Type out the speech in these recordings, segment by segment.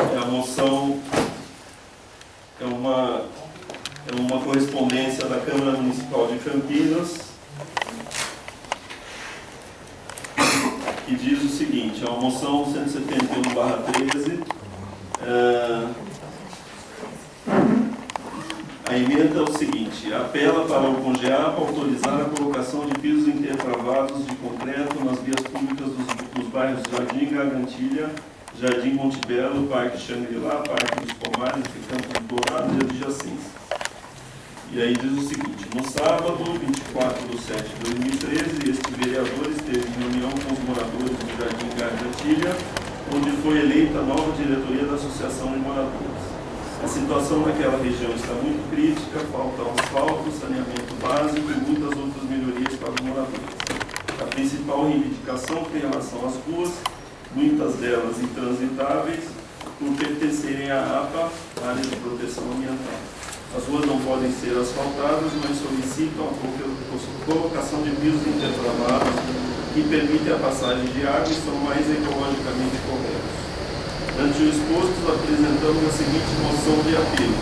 A moção é uma correspondência da Câmara Municipal de Campinas, que diz o seguinte: é uma moção 171/13. A emenda é o seguinte: apela para o CONGEAPA autorizar a colocação de pisos intertravados de concreto nas vias públicas dos bairros Jardim Gargantilha, Jardim Montebello, Parque Xangri-Lá, Parque dos Pomares, Campos Dourados e adjacência. E aí diz o seguinte: no sábado, 24/7/2013, este vereador esteve em reunião com os moradores do Jardim Gargantilha, onde foi eleita a nova diretoria da Associação de Moradores. A situação naquela região está muito crítica, falta asfalto, saneamento básico e muitas outras melhorias para os moradores. A principal reivindicação tem relação às ruas, muitas delas intransitáveis, por pertencerem à APA, Área de Proteção Ambiental. As ruas não podem ser asfaltadas, mas solicitam a colocação de pisos intertravados que permitem a passagem de água e são mais ecologicamente corretos. Ante o exposto, apresentamos a seguinte moção de apelo.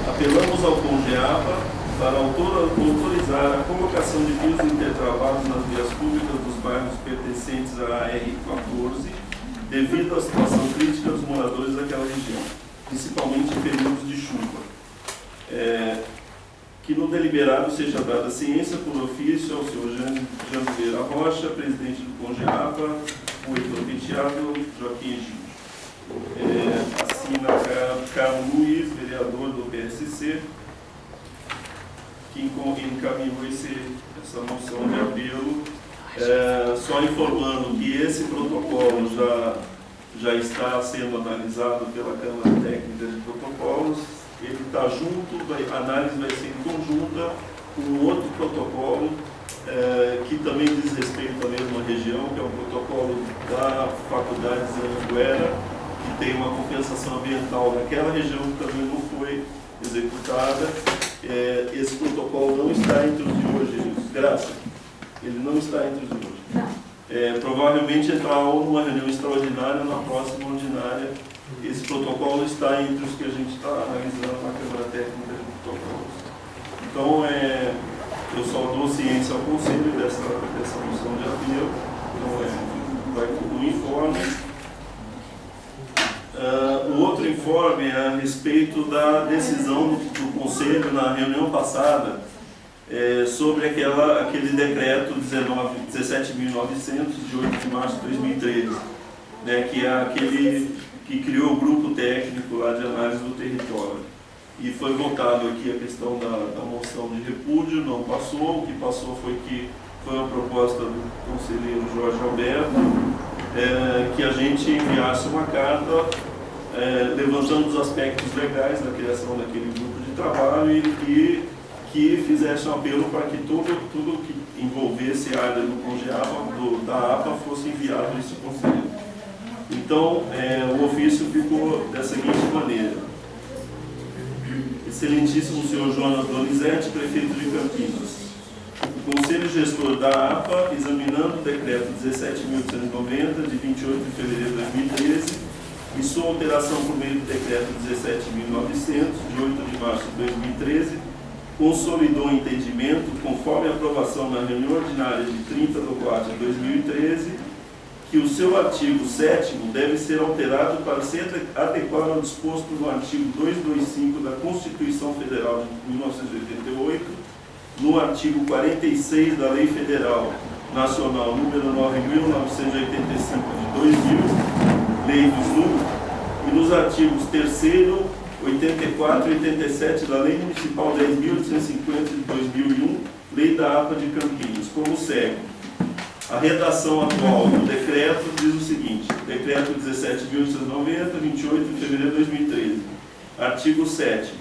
Apelamos ao CONGEAPA para autorizar a colocação de pisos intertravados nas vias públicas dos bairros pertencentes à AR-14, devido à situação crítica dos moradores daquela região, principalmente em períodos de chuva. Que no deliberado seja dada ciência por ofício ao senhor Jandueira Rocha, presidente do CONGEAPA, o Heitor Penteado, Joaquim Gil. Assina Carlos Luiz, vereador do PSC, que encaminhou essa moção de apelo, só informando que esse protocolo já está sendo analisado pela Câmara Técnica de Protocolos. Ele está junto, a análise vai ser em conjunta com outro protocolo que também diz respeito à mesma região, que é o protocolo da Faculdade de Anhanguera, que tem uma compensação ambiental naquela região que também não foi executada. Esse protocolo não está entre os de hoje, Graça. Ele não está entre os de hoje. Provavelmente entrará numa reunião extraordinária, na próxima ordinária. Esse protocolo está entre os que a gente está analisando na Câmara Técnica de Protocolos. Então, eu só dou ciência ao Conselho dessa moção de apelo. Então, vai como informe. O outro informe é a respeito da decisão do Conselho na reunião passada sobre aquele decreto 17.900, de 8 de março de 2013, que é aquele que criou o grupo técnico lá de análise do território. E foi votado aqui a questão da moção de repúdio, não passou. O que passou foi uma proposta do conselheiro Jorge Alberto, que a gente enviasse uma carta levantando os aspectos legais da criação daquele grupo de trabalho e que fizesse um apelo para que tudo que envolvesse a área do CONGEAPA, da APA, fosse enviado a esse conselho. Então, o ofício ficou da seguinte maneira: Excelentíssimo senhor Jonas Donizete, prefeito de Campinas. O Conselho Gestor da APA, examinando o decreto 17.890, de 28 de fevereiro de 2013, e sua alteração por meio do decreto 17.900, de 8 de março de 2013, consolidou o entendimento, conforme a aprovação na reunião ordinária de 30 de 4 de 2013, que o seu artigo 7º deve ser alterado para se adequar ao disposto no artigo 225 da Constituição Federal de 1988, no artigo 46 da Lei Federal Nacional número 9.985 de 2000, Lei dos Números, e nos artigos 3º, 84 e 87 da Lei Municipal 10.850 de 2001, Lei da APA de Campinas, como segue. A redação atual do decreto diz o seguinte: decreto 17.890, 28 de fevereiro de 2013. Artigo 7º.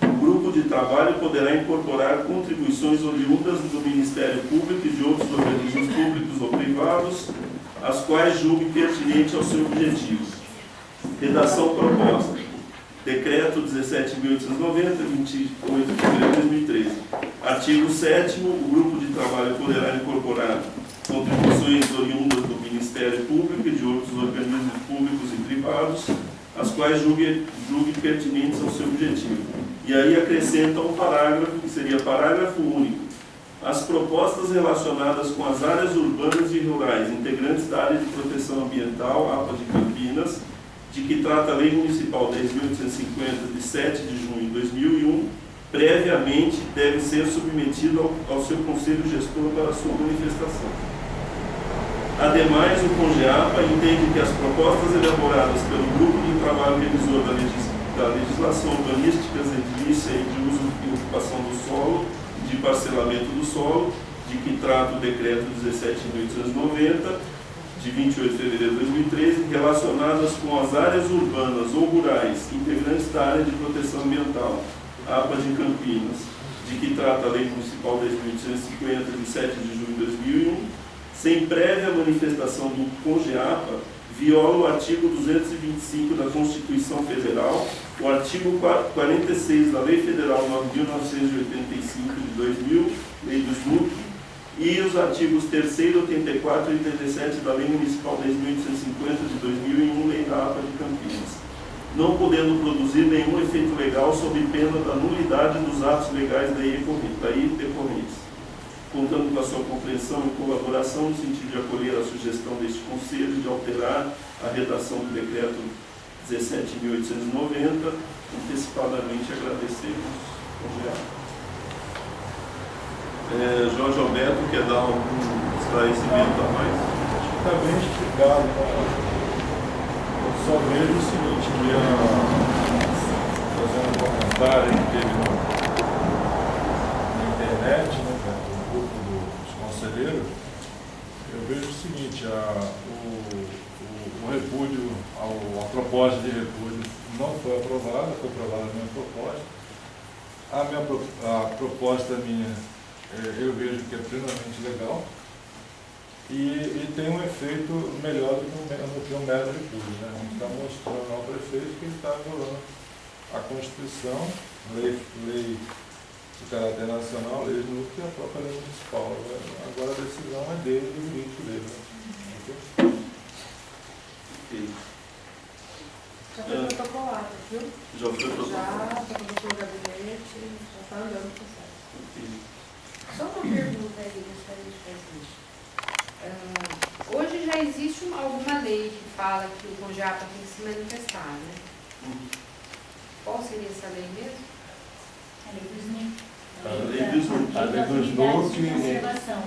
O grupo de trabalho poderá incorporar contribuições oriundas do Ministério Público e de outros organismos públicos ou privados, as quais julgue pertinente ao seu objetivo. Redação proposta. Decreto 17.890, 28 de fevereiro de 2013. Artigo 7º. O grupo de trabalho poderá incorporar contribuições oriundas do Ministério Público e de outros organismos públicos e privados, privados, as quais julgue pertinentes ao seu objetivo. E aí acrescenta um parágrafo, que seria parágrafo único. As propostas relacionadas com as áreas urbanas e rurais, integrantes da área de proteção ambiental, APA de Campinas, de que trata a Lei Municipal 10.850, de 7 de junho de 2001, previamente deve ser submetido ao seu Conselho Gestor para sua manifestação. Ademais, o CONGEAPA entende que as propostas elaboradas pelo Grupo de Trabalho Revisor da Legislação Urbanística, Edilícia e de Uso e Ocupação do Solo, de Parcelamento do Solo, de que trata o Decreto 17.890, de 28 de fevereiro de 2013, relacionadas com as áreas urbanas ou rurais, integrantes da área de proteção ambiental, APA de Campinas, de que trata a Lei Municipal 10.850, de 7 de junho de 2001, sem prévia manifestação do CONGEAPA, viola o artigo 225 da Constituição Federal, o artigo 46 da Lei Federal 9.985 de 2000, Lei do SNUC, e os artigos 3º, 84 e 87 da Lei Municipal 10.850 de 2001, Lei da APA de Campinas, não podendo produzir nenhum efeito legal sob pena da nulidade dos atos legais daí decorrentes, contando com a sua compreensão e colaboração no sentido de acolher a sugestão deste Conselho de alterar a redação do Decreto 17.890, antecipadamente agradecemos ao Jorge Alberto quer dar algum esclarecimento a mais? Acho que está bem explicado. Eu só vejo o seguinte, fazendo um comentário que teve na internet, né, no grupo dos conselheiros, eu vejo o seguinte, o repúdio, a proposta de repúdio não foi aprovada, foi aprovada a minha proposta. A proposta minha, eu vejo que é plenamente legal e tem um efeito melhor do que um mero repúdio, né? A gente está mostrando ao prefeito que ele está violando a Constituição, lei de caráter nacional, lei do que a própria lei municipal. Agora a decisão é dele, do jurídico dele. Né? Já foi protocolado, viu? Já foi protocolado. Já colocou o gabinete, já está andando o processo. Só uma pergunta aí, gostaria de fazer. Hoje já existe alguma lei que fala que o CONGEAPA tem que se manifestar, né? Qual seria essa lei mesmo? A lei do SNUC. A lei do SNUC.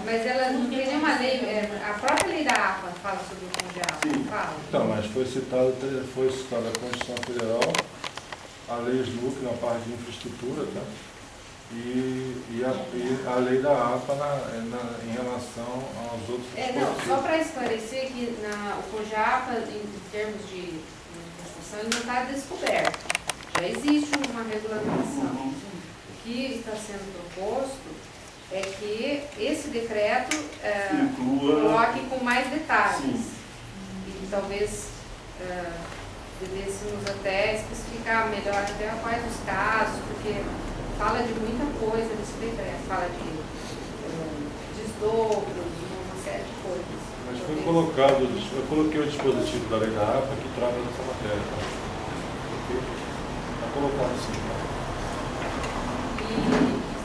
Mas ela não tem nenhuma lei, a própria lei da APA fala sobre o CONGEAPA, não fala? Então, mas foi citada a Constituição Federal, a lei SNUC na parte de infraestrutura, tá? E a lei da APA em relação aos outros Não, só para esclarecer que o CONGEAPA, em termos de manifestação, ele não está descoberto. Já existe uma regulamentação. O que está sendo proposto é que esse decreto coloque com mais detalhes. Sim. E talvez devêssemos até especificar melhor até quais os casos, porque fala de muita coisa nesse decreto, fala de desdobros, uma série de coisas. Mas foi colocado, eu coloquei o dispositivo da lei da APA que trata dessa matéria. Está colocado sim. E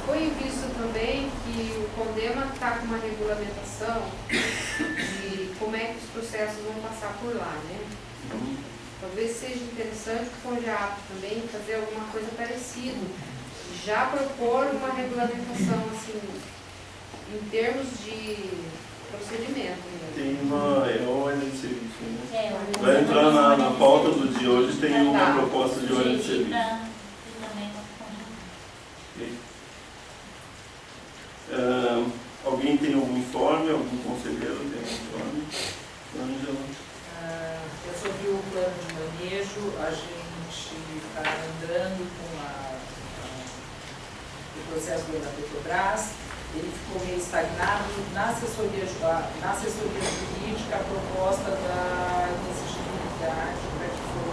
foi visto também que o CONDEMA está com uma regulamentação de como é que os processos vão passar por lá, né? Talvez seja interessante o CONGEAPA também fazer alguma coisa parecida. Já propor uma regulamentação, assim, em termos de procedimento. Mesmo. Tem uma ordem de serviço, né? Vai entrar na pauta do dia hoje, tem uma proposta de ordem de serviço. Alguém tem algum informe? Algum conselheiro tem algum informe? Ângela? É sobre o plano de manejo, a gente está andando com o processo da Petrobras, ele ficou meio estagnado. Na assessoria jurídica, a proposta da inexigibilidade para que o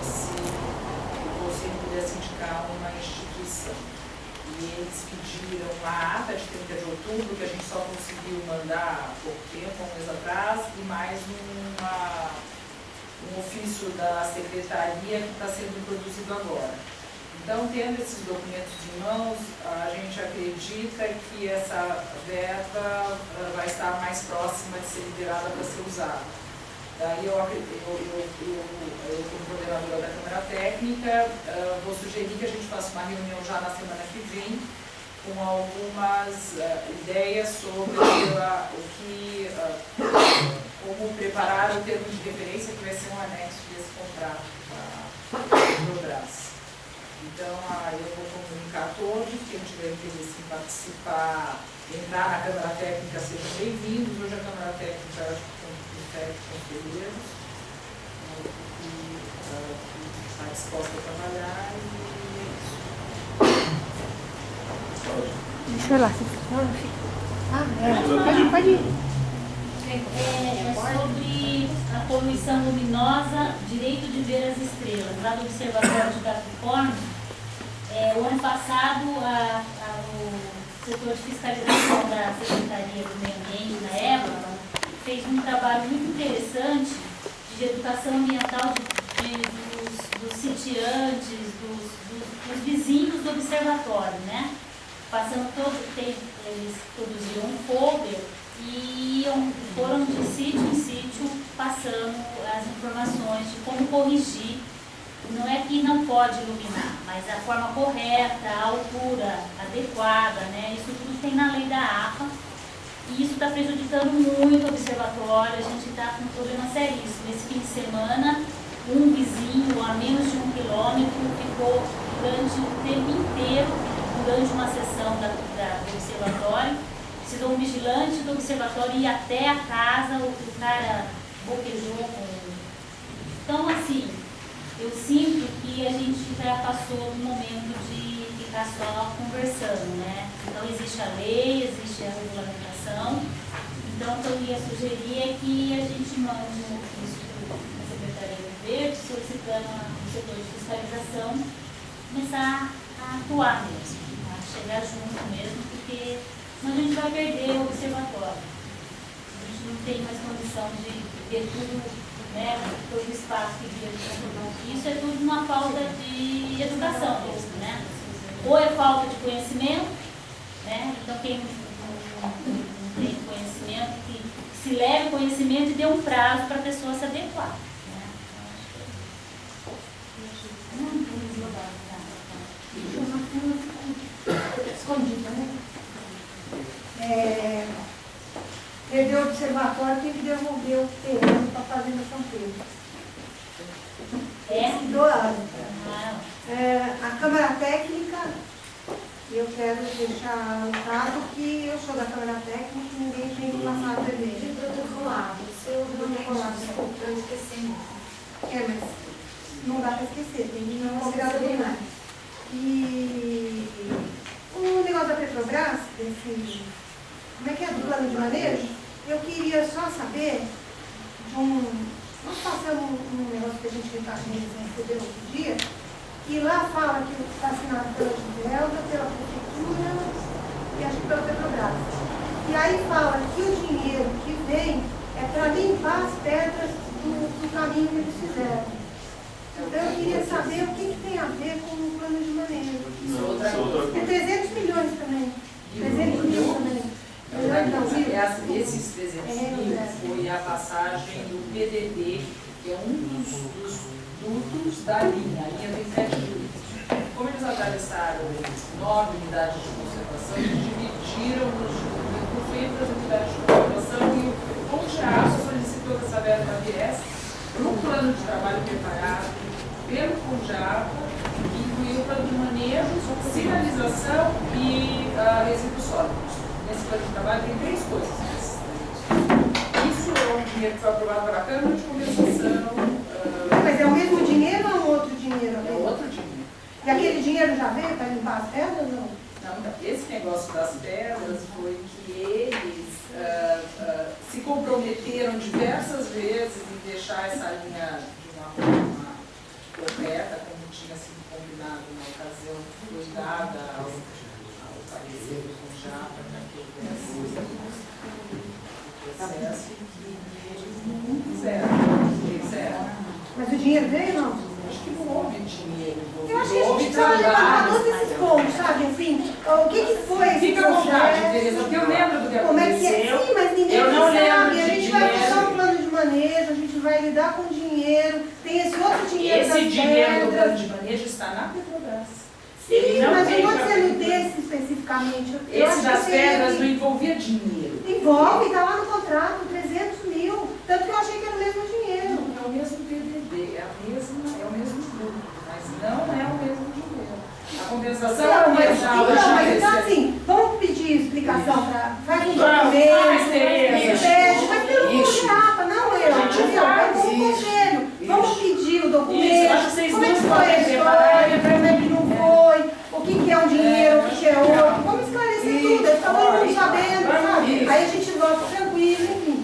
Conselho pudesse indicar uma instituição. E eles pediram a ata de 30 de outubro, que a gente só conseguiu mandar há pouco tempo, há um mês atrás, e mais um ofício da secretaria que está sendo produzido agora. Então, tendo esses documentos em mãos, a gente acredita que essa verba vai estar mais próxima de ser liberada para ser usada. Daí eu como coordenadora da Câmara Técnica, vou sugerir que a gente faça uma reunião já na semana que vem, com algumas ideias sobre como preparar o termo de referência, que vai ser um anexo desse contrato da Petrobras. Então, eu vou comunicar a todos, quem tiver interesse em participar, entrar na Câmara Técnica, sejam bem-vindos. Hoje a Câmara Técnica, acho que são conselheiros, que está disposta a trabalhar e Deixa eu lá. Pode ir. É sobre a poluição luminosa, direito de ver as estrelas, lá do Observatório de Capricórnio. O ano passado, o setor de fiscalização da Secretaria do Meio Ambiente, na época, fez um trabalho muito interessante de educação ambiental dos sitiantes, dos vizinhos do observatório, né? Eles produziram um folder e foram de sítio em sítio passando as informações de como corrigir. Não é que não pode iluminar, mas a forma correta, a altura adequada, né? Isso tudo tem na lei da APA e isso está prejudicando muito o observatório. A gente está com um problema seríssimo. Esse fim de semana, um vizinho a menos de 1 quilômetro ficou durante o tempo inteiro, durante uma sessão do observatório. Precisou um vigilante do observatório ir até a casa, o cara boquejou com... Então, assim, eu sinto que a gente já passou do momento de ficar só conversando, né? Então, existe a lei, existe a regulamentação. Então, o que eu ia sugerir é que a gente mande um ofício na Secretaria do Verde, solicitando o setor de fiscalização começar a atuar mesmo, a chegar junto mesmo, porque senão a gente vai perder o observatório. A gente não tem mais condição de ter tudo, né, todo o espaço que via de transformar. Isso é tudo uma falta de educação mesmo, né? Ou é falta de conhecimento, né? Então quem não tem conhecimento, que se leve conhecimento e dê um prazo para a pessoa se adequar. Né? Escondida, né? Perdeu o observatório, tem que devolver o terreno para a Fazenda São Pedro. Doado. A Câmara Técnica, eu quero deixar notado que eu sou da Câmara Técnica e ninguém tem que passar vermelho. Protocolado. O seu protocolado, desculpa, eu esqueci. Mas não dá para esquecer, tem que não ser adornar. E o negócio da Petrobras, como é que é, do plano de manejo, eu queria só saber nós passamos um negócio que a gente recebeu outro dia, e lá fala que está assinado pela Giselda, pela Prefeitura e acho que pela Petrobras. E aí fala que o dinheiro que vem é para limpar as pedras do caminho que eles fizeram. Então eu queria saber o que tem a ver com o plano de manejo. É 300 milhões também. 300 milhões também. Esses 300 mil foi a passagem do PDD, que é um dos dutos da linha do internet. Como eles atravessaram 9 unidades de conservação, eles dividiram no feito das unidades de conservação e o Congeaço solicitou que essa verba viesse para um plano de trabalho preparado pelo Congeaço, que incluiu o plano de manejo, sinalização e resíduos sólidos. Nesse plano de trabalho tem 3 coisas. Isso é um dinheiro que foi aprovado pela Câmara de Compensação. Mas é o mesmo dinheiro ou é um outro dinheiro? É outro dinheiro. E aquele dinheiro já veio para limpar as pedras ou não? Não, esse negócio das pedras foi que eles se comprometeram diversas vezes em deixar essa linha de uma forma correta, como tinha sido combinado na ocasião que foi dada ao parecer do Conjapa, para que houvesse o processo, e eles não fizeram. dinheiro veio, não? Acho que não houve dinheiro. Eu acho que a gente precisa levantar todos esses pontos, sabe? Assim, o que foi esse Fica à vontade, processo? Tereza, porque eu lembro do que Como é que é? aconteceu. Sim, mas ninguém Eu não sabe. lembro A de gente vai dinheiro. fazer um plano de manejo, a gente vai lidar com dinheiro, tem esse outro dinheiro Esse das dinheiro do pedras. plano de manejo está na Petrobras. Sim, Ele não mas eu veio estou pra dizendo Petrobras. desse especificamente. Eu Esse acho das que seria pedras que não envolvia dinheiro. envolve, está lá no contrato, 300 mil. Tanto que eu achei que era o mesmo dinheiro. É o mesmo PDD, é o mesmo grupo, mas não é o mesmo dinheiro. A compensação Não, mas, ambiental mas então já assim, vamos pedir explicação para. Faz um Vamos, documento, faz, Tereza. pede, mas pelo contrato, não eu, A gente entendeu? faz. É como conselho. Vamos pedir o documento. Isso, acho que vocês como é que não foi a podem história, como é que não foi, o que é um dinheiro, o que é outro. Vamos esclarecer tudo, aí fica todo mundo sabendo, sabe? Aí a gente volta tranquilo, enfim.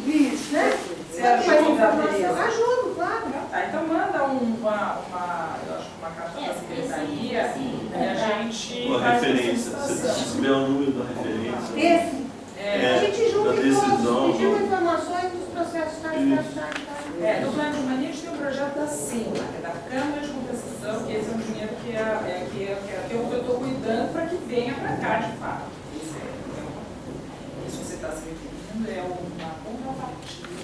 Né? Você Quanto mais ajuda, informação, Tereza? ajudo, claro. Tá, então manda eu acho que uma carta da secretaria e a gente Uma faz essa referência. solicitação. Se tiver o número da referência. Esse, É, a gente junta da em decisão, todos, pedimos não. informações dos processos tais. no plano de manejo a gente tem um projeto da CIMA, que é da Câmara de Compensação, que esse é um dinheiro que eu estou cuidando para que venha para cá de fato. Isso você está se referindo é uma contrapartida.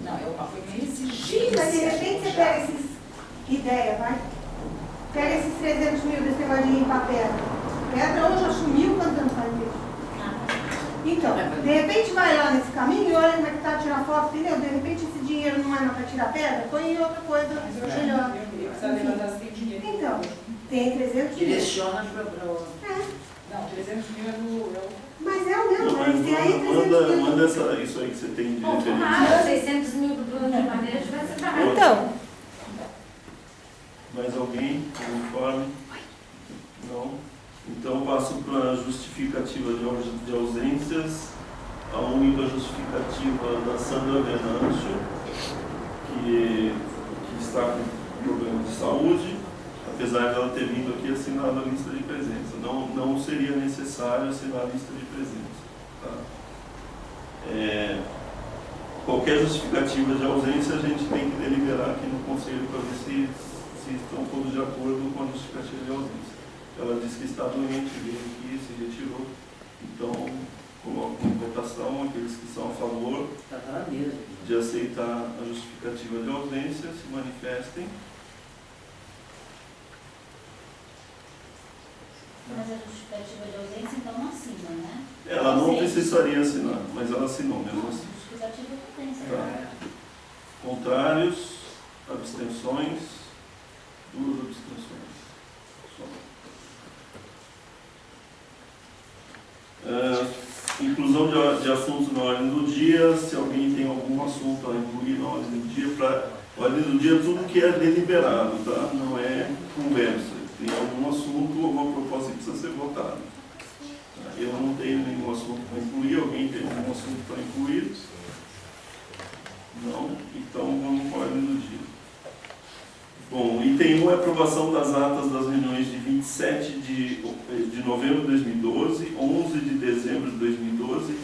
Não, foi uma exigência. Mas de repente você pega esses ideia, vai? Pega esses 300 mil desse negócio de limpar pedra. Pedra hoje assumiu quanto não faz isso? Então, de repente vai lá nesse caminho e olha como é que tá, tirar foto, entendeu? De repente esse dinheiro não é mais para tirar pedra, põe em outra coisa melhor. Eu queria que você levantasse tem dinheiro. Então, tem 300 mil. Direciona para o... Não, 300 mil é o... Mas é o mesmo, Não, mas mas tem aí 300 manda mil. isso aí que você tem de Bom, referência. nada, 600 mil do plano de manejo vai ser barato. Então, Mais alguém? Conforme? Não? Então passo para a justificativa de ausências, a única justificativa da Sandra Venâncio, que está com problema de saúde, apesar de ela ter vindo aqui assinado a lista de presença. Não seria necessário assinar a lista de presença. Tá? Qualquer justificativa de ausência a gente tem que deliberar aqui no Conselho para ver se estão todos de acordo com a justificativa de ausência. Ela disse que está doente, veio aqui, se retirou. Então, coloco em votação aqueles que são a favor Está na mesa. de aceitar a justificativa de ausência, se manifestem. Mas a justificativa de ausência, então, não assina, né? Ela não Sim. precisaria assinar, mas ela assinou mesmo Não, assim. justificativa de ausência. Tá. Contrários, abstenções, 2 abstenções. Só. Inclusão de assuntos na ordem do dia. Se alguém tem algum assunto a incluir na ordem do dia, ordem do dia tudo que é deliberado, tá? Não é conversa. Tem algum assunto ou alguma proposta que precisa ser votada. Eu não tenho nenhum assunto para incluir. Alguém tem algum assunto para incluir? Não? Então vamos para a ordem do dia. Bom, item 1 é aprovação das atas das reuniões de 27 de novembro de 2012, 11 de dezembro de 2012,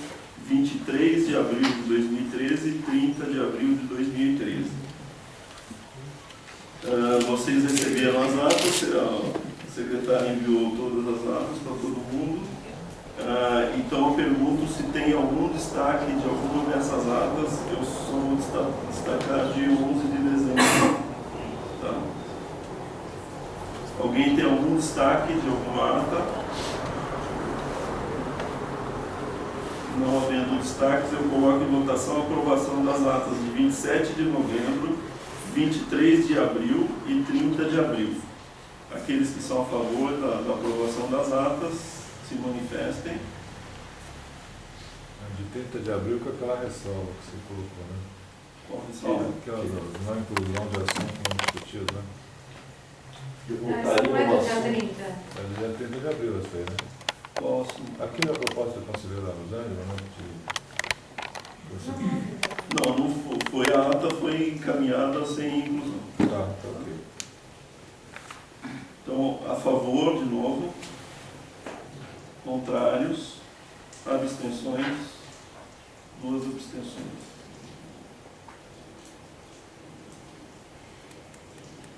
23 de abril de 2013 e 30 de abril de 2013. Vocês receberam as atas, a secretária enviou todas as atas para todo mundo. Então eu pergunto se tem algum destaque de alguma dessas atas. Eu só vou destacar de 11 de dezembro. Tá. Alguém tem algum destaque de alguma ata? Não havendo destaques, eu coloco em votação a aprovação das atas de 27 de novembro, 23 de abril e 30 de abril. Aqueles que são a favor da aprovação das atas, se manifestem. De 30 de abril com aquela ressalva que você colocou, né? Qual ressalva? Aquela não inclusão de assunto não discutido, né? Essa não é do dia 30. É do dia 30 de abril, essa aí, né? Posso. Aqui na proposta do conselheiro da Rosângela, né? Não foi a ata, foi encaminhada sem inclusão. Tá, ok. Então, a favor, de novo. Contrários. Abstenções. 2 abstenções.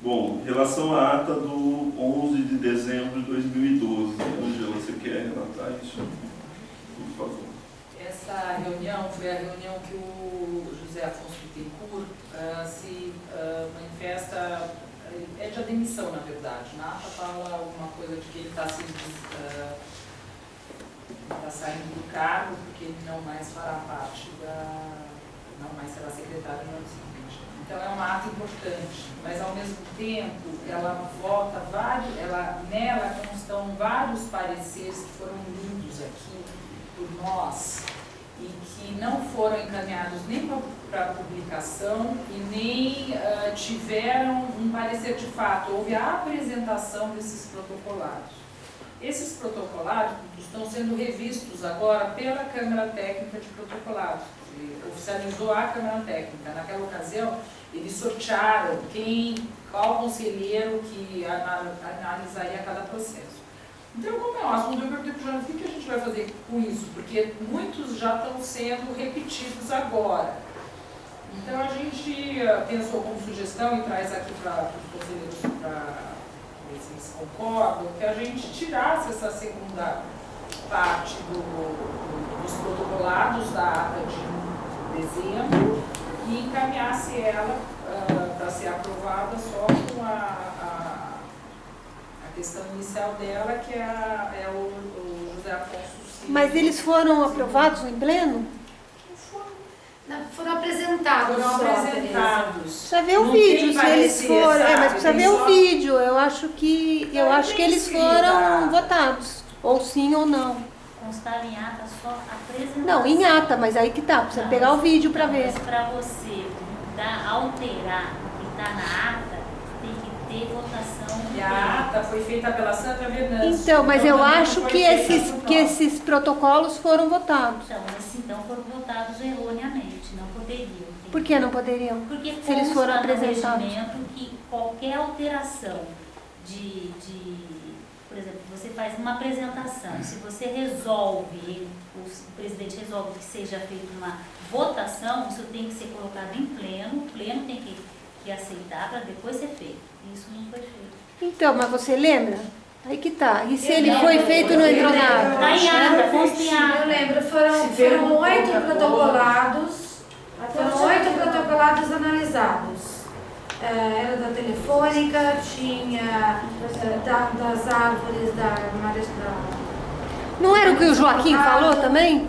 Bom, em relação à ata do 11 de dezembro de 2012, Ângela, você quer relatar isso? Por favor. Essa reunião foi a reunião que o José Afonso Bittencourt se manifesta, é de admissão, na verdade. Na ata fala alguma coisa de que ele está saindo do cargo, porque ele não mais fará parte não mais será secretário no ano seguinte. Então é uma ata importante, mas ao mesmo tempo ela vota nela constam vários pareceres que foram lidos aqui por nós e que não foram encaminhados nem para publicação e nem tiveram um parecer de fato. Houve a apresentação desses protocolados. Esses protocolados estão sendo revistos agora pela Câmara Técnica de Protocolados, que oficializou a Câmara Técnica. Naquela ocasião, eles sortearam qual conselheiro que analisaria cada processo. Então, como é um assunto, eu perguntei para o Jonas, o que a gente vai fazer com isso? Porque muitos já estão sendo repetidos agora. Então, a gente pensou como sugestão, e traz aqui para os conselheiros para ver se eles concordam, que a gente tirasse essa segunda parte dos protocolados da ata de dezembro e encaminhasse ela para ser aprovada só com a questão inicial dela, que é o José Afonso. Mas eles foram aprovados em pleno? Foram apresentados. Precisa ver o vídeo, se eles foram. Mas precisa ver o vídeo. Eu acho que eles foram votados. Ou sim ou não. Constar em ata só apresentação. Não, em ata, mas aí que tá. Precisa pegar o vídeo para ver. Mas para você alterar o que está na ata, tem que ter votação. E a ata foi feita pela Sandra Venâncio. Então, mas eu acho que esses protocolos foram votados. Então foram votados erroneamente, não poderiam. Por que não poderiam? Porque se eles foram apresentados. que qualquer alteração por exemplo, você faz uma apresentação, se você resolve, o presidente resolve que seja feita uma votação, isso tem que ser colocado em pleno, o pleno tem que aceitar para depois ser feito. Isso não foi feito. Então, mas você lembra? Aí que tá. E se ele foi feito no entrou nada? Está em ata, consta em ata. Eu lembro, foram 8 protocolados, analisados. Era da Telefônica, tinha das árvores da Marista. Não era o que o Joaquim falou também?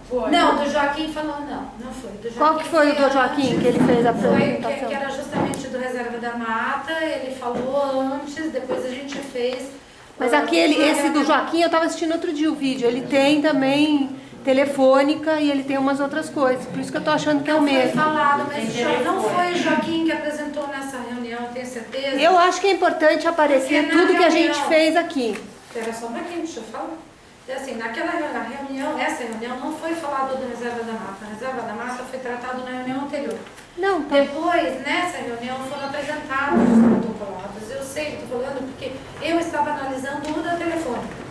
Foi. Não, do Joaquim falou não foi. Do Joaquim Qual que foi o do Joaquim que ele fez a apresentação? Que era justamente do Reserva da Mata, ele falou antes, depois a gente fez. Mas esse do Joaquim, eu estava assistindo outro dia o vídeo, ele tem também Telefônica e ele tem umas outras coisas, por isso que eu estou achando que é o mesmo. Foi falado, mas não foi o Joaquim que apresentou nessa reunião, tenho certeza? Eu acho que é importante aparecer tudo que a gente fez aqui. Espera só um pouquinho, deixa eu falar. E assim, essa reunião não foi falado do Reserva da Mata. A Reserva da Mata foi tratado na reunião anterior. Não, tá. Depois, nessa reunião, foram apresentados os protocolados. Eu sei, estou falando porque eu estava analisando o da Telefônica.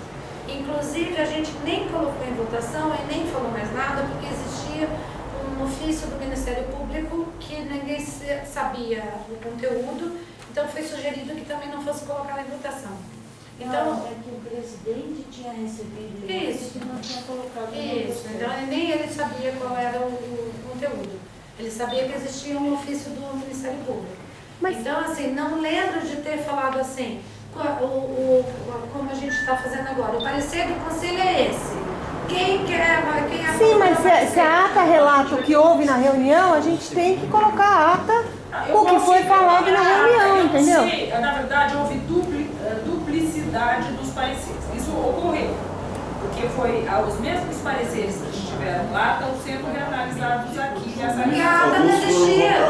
Inclusive, a gente nem colocou em votação e nem falou mais nada, porque existia um ofício do Ministério Público que ninguém sabia o conteúdo, então foi sugerido que também não fosse colocado em votação. Então, é que o presidente tinha recebido isso e não tinha colocado isso, então nem ele sabia qual era o conteúdo. Ele sabia que existia um ofício do Ministério Público. Então, assim, não lembro de ter falado assim, como a gente está fazendo agora. O parecer do conselho é esse. Quem Sim, mas se a ata relata o que houve na reunião, a gente tem que colocar a ata o que foi falado na reunião, entendeu? Sei, na verdade, houve duplicidade dos pareceres. Isso ocorreu. Porque os mesmos pareceres que estiveram lá estão sendo reanalisados aqui. E a ata não existia.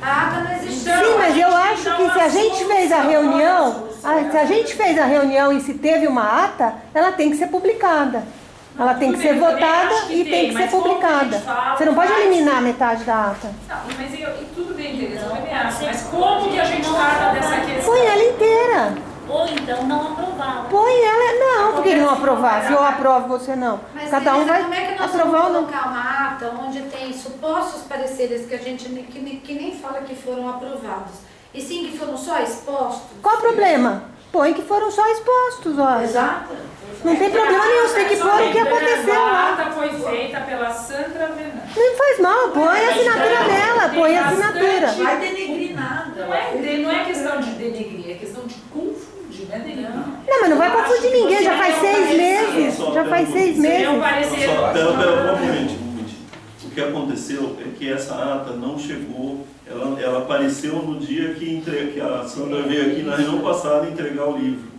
A ata não existia. Sim, mas eu acho que se a gente fez a reunião, e se teve uma ata, ela tem que ser publicada. Ela tem que ser votada e tem que ser publicada. Você não pode eliminar metade da ata. Não, mas tudo bem, Tereza, eu também acho. Mas como que a gente trata dessa questão? Põe ela inteira. Ou então não aprová-la. Põe ela. Não, por que não aprovar? Se eu aprovo, você não. Mas Cada um vai como é que nós aprovar ou vamos não. colocar uma ata onde tem supostos pareceres que a gente que nem fala que foram aprovados, e sim que foram só expostos. Qual o problema? Põe que foram só expostos, ó. Exato. Não tem problema nenhum, você tem que pôr o que aconteceu A lá. ata foi feita pela Sandra Venâncio. Não faz mal, põe a assinatura dela, põe a assinatura. Não vai denegrir nada. Não é questão de denegrir, é questão de confundir, não é denegrir. Não, mas não vai confundir ninguém, já faz 6 meses. Já faz 6 meses. Pera, um momentinho. O que aconteceu é que essa ata não chegou, ela apareceu no dia que a Sandra veio aqui na reunião passada entregar o livro.